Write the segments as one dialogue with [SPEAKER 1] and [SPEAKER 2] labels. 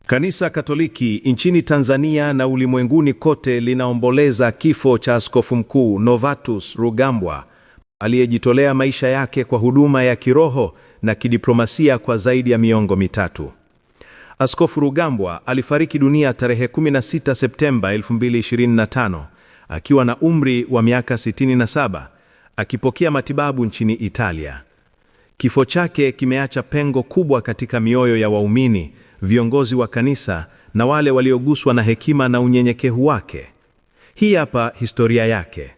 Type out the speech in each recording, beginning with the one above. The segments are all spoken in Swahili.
[SPEAKER 1] Kanisa Katoliki nchini Tanzania na ulimwenguni kote linaomboleza kifo cha Askofu Mkuu Novatus Rugambwa aliyejitolea maisha yake kwa huduma ya kiroho na kidiplomasia kwa zaidi ya miongo mitatu. Askofu Rugambwa alifariki dunia tarehe 16 Septemba 2025 akiwa na umri wa miaka 67, akipokea matibabu nchini Italia. Kifo chake kimeacha pengo kubwa katika mioyo ya waumini, viongozi wa kanisa na wale walioguswa na hekima na unyenyekevu wake. Hii hapa historia yake.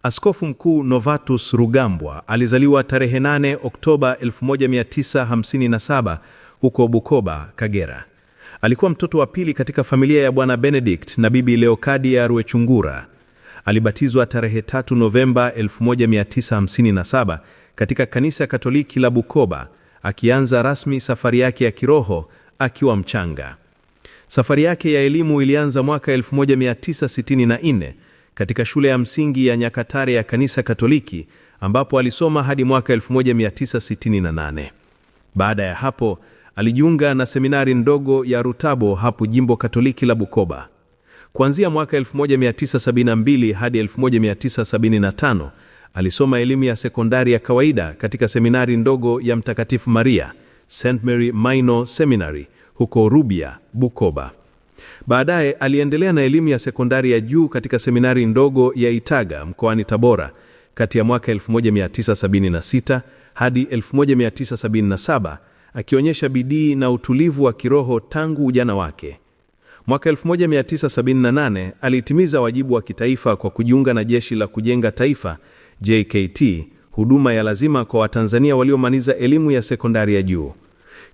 [SPEAKER 1] Askofu Mkuu Novatus Rugambwa alizaliwa tarehe 8 Oktoba 1957 huko Bukoba, Kagera. Alikuwa mtoto wa pili katika familia ya Bwana Benedict na Bibi Leokadia Rwechungura. Alibatizwa tarehe 3 Novemba 1957 katika kanisa Katoliki la Bukoba, akianza rasmi safari yake ya kiroho akiwa mchanga. Safari yake ya elimu ilianza mwaka 1964 katika shule ya msingi ya Nyakatare ya kanisa Katoliki, ambapo alisoma hadi mwaka 1968. Baada ya hapo, alijiunga na seminari ndogo ya Rutabo hapo jimbo Katoliki la Bukoba. Kuanzia mwaka 1972 hadi 1975, alisoma elimu ya sekondari ya kawaida katika seminari ndogo ya Mtakatifu Maria, St. Mary Minor Seminary, huko Rubia, Bukoba. Baadaye aliendelea na elimu ya sekondari ya juu katika seminari ndogo ya Itaga mkoani Tabora kati ya mwaka 1976 hadi 1977, akionyesha bidii na utulivu wa kiroho tangu ujana wake. Mwaka 1978 alitimiza wajibu wa kitaifa kwa kujiunga na Jeshi la Kujenga Taifa JKT, huduma ya lazima kwa Watanzania waliomaliza elimu ya sekondari ya juu.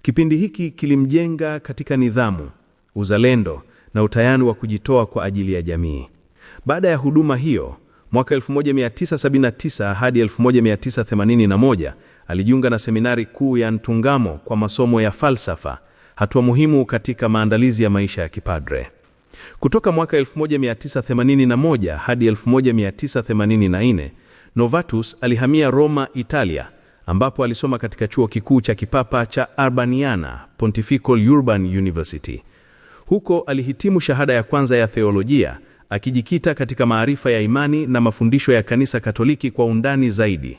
[SPEAKER 1] Kipindi hiki kilimjenga katika nidhamu, uzalendo na utayari wa kujitoa kwa ajili ya jamii. Baada ya huduma hiyo, mwaka 1979 hadi 1981 alijiunga na seminari kuu ya Ntungamo kwa masomo ya falsafa, hatua muhimu katika maandalizi ya maisha ya kipadre. Kutoka mwaka 1981 hadi 1984, Novatus alihamia Roma, Italia, ambapo alisoma katika chuo kikuu cha kipapa cha Urbaniana Pontifical Urban University. Huko alihitimu shahada ya kwanza ya theolojia, akijikita katika maarifa ya imani na mafundisho ya kanisa Katoliki kwa undani zaidi.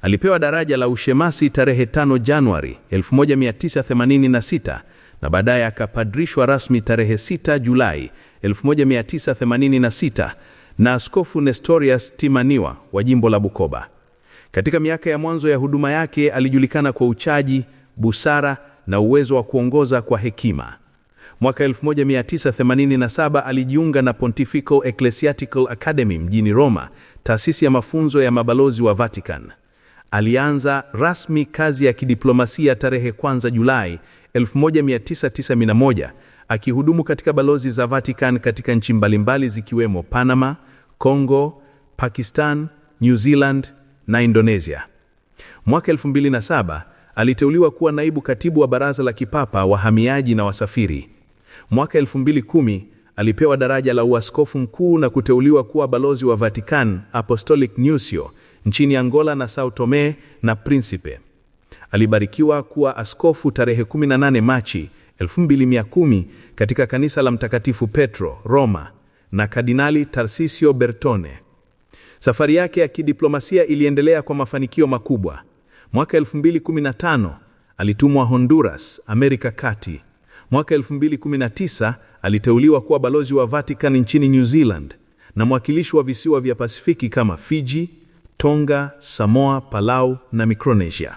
[SPEAKER 1] Alipewa daraja la ushemasi tarehe 5 Januari 1986 na baadaye akapadrishwa rasmi tarehe 6 Julai 1986 na Askofu Nestorius Timaniwa wa jimbo la Bukoba. Katika miaka ya mwanzo ya huduma yake alijulikana kwa uchaji, busara na uwezo wa kuongoza kwa hekima. Mwaka 1987 alijiunga na Pontifical Ecclesiastical Academy mjini Roma, taasisi ya mafunzo ya mabalozi wa Vatican. Alianza rasmi kazi ya kidiplomasia tarehe 1 Julai 1991, akihudumu katika balozi za Vatican katika nchi mbalimbali zikiwemo Panama, Kongo, Pakistan, New Zealand na Indonesia. Mwaka 2007 aliteuliwa kuwa naibu katibu wa Baraza la Kipapa Wahamiaji na Wasafiri. Mwaka 2010 alipewa daraja la uaskofu mkuu na kuteuliwa kuwa balozi wa Vatican Apostolic Nuncio nchini Angola na Sao Tome na Principe. Alibarikiwa kuwa askofu tarehe 18 Machi 2010 katika kanisa la Mtakatifu Petro, Roma, na Kardinali Tarsisio Bertone. Safari yake ya kidiplomasia iliendelea kwa mafanikio makubwa. Mwaka 2015 alitumwa Honduras, Amerika Kati. Mwaka 2019 aliteuliwa kuwa balozi wa Vatican nchini New Zealand na mwakilishi wa visiwa vya Pasifiki kama Fiji, Tonga, Samoa, Palau na Micronesia.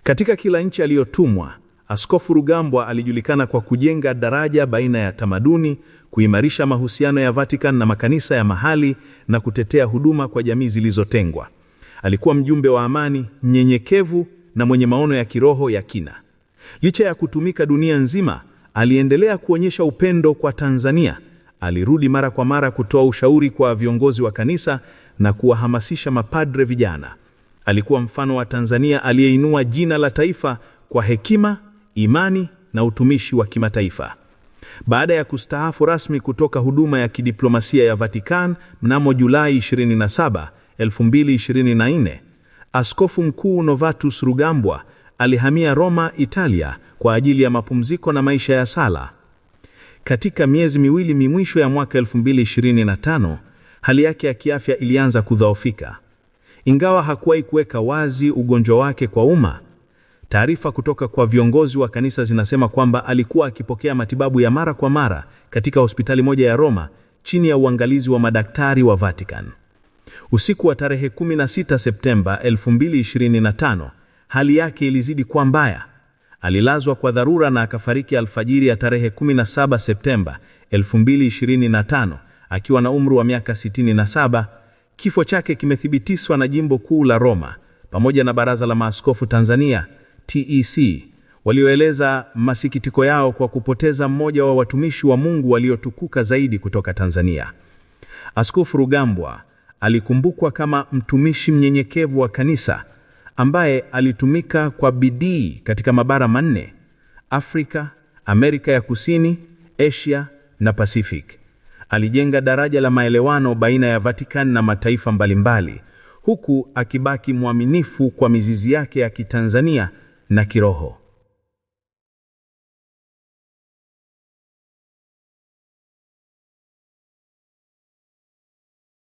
[SPEAKER 1] Katika kila nchi aliyotumwa, Askofu Rugambwa alijulikana kwa kujenga daraja baina ya tamaduni, kuimarisha mahusiano ya Vatican na makanisa ya mahali na kutetea huduma kwa jamii zilizotengwa. Alikuwa mjumbe wa amani, mnyenyekevu na mwenye maono ya kiroho ya kina. Licha ya kutumika dunia nzima, aliendelea kuonyesha upendo kwa Tanzania. Alirudi mara kwa mara kutoa ushauri kwa viongozi wa kanisa na kuwahamasisha mapadre vijana. Alikuwa mfano wa Tanzania aliyeinua jina la taifa kwa hekima, imani na utumishi wa kimataifa. Baada ya kustaafu rasmi kutoka huduma ya kidiplomasia ya Vatican mnamo Julai 27, 2024, Askofu Mkuu Novatus Rugambwa alihamia Roma, Italia kwa ajili ya mapumziko na maisha ya sala, Katika miezi miwili mwisho ya mwaka 2025, hali yake ya kiafya ilianza kudhoofika. Ingawa hakuwahi kuweka wazi ugonjwa wake kwa umma, taarifa kutoka kwa viongozi wa kanisa zinasema kwamba alikuwa akipokea matibabu ya mara kwa mara katika hospitali moja ya Roma chini ya uangalizi wa madaktari wa Vatican. Usiku wa tarehe 16 Septemba 2025, hali yake ilizidi kuwa mbaya. Alilazwa kwa dharura na akafariki alfajiri ya tarehe 17 Septemba 2025 akiwa na umri wa miaka 67. Kifo chake kimethibitishwa na Jimbo Kuu la Roma pamoja na Baraza la Maaskofu Tanzania TEC, walioeleza masikitiko yao kwa kupoteza mmoja wa watumishi wa Mungu waliotukuka zaidi kutoka Tanzania. Askofu Rugambwa alikumbukwa kama mtumishi mnyenyekevu wa kanisa ambaye alitumika kwa bidii katika mabara manne: Afrika, Amerika ya Kusini, Asia na Pacific. Alijenga daraja la maelewano baina ya Vatican na mataifa mbalimbali, huku akibaki mwaminifu kwa mizizi yake ya Kitanzania na kiroho.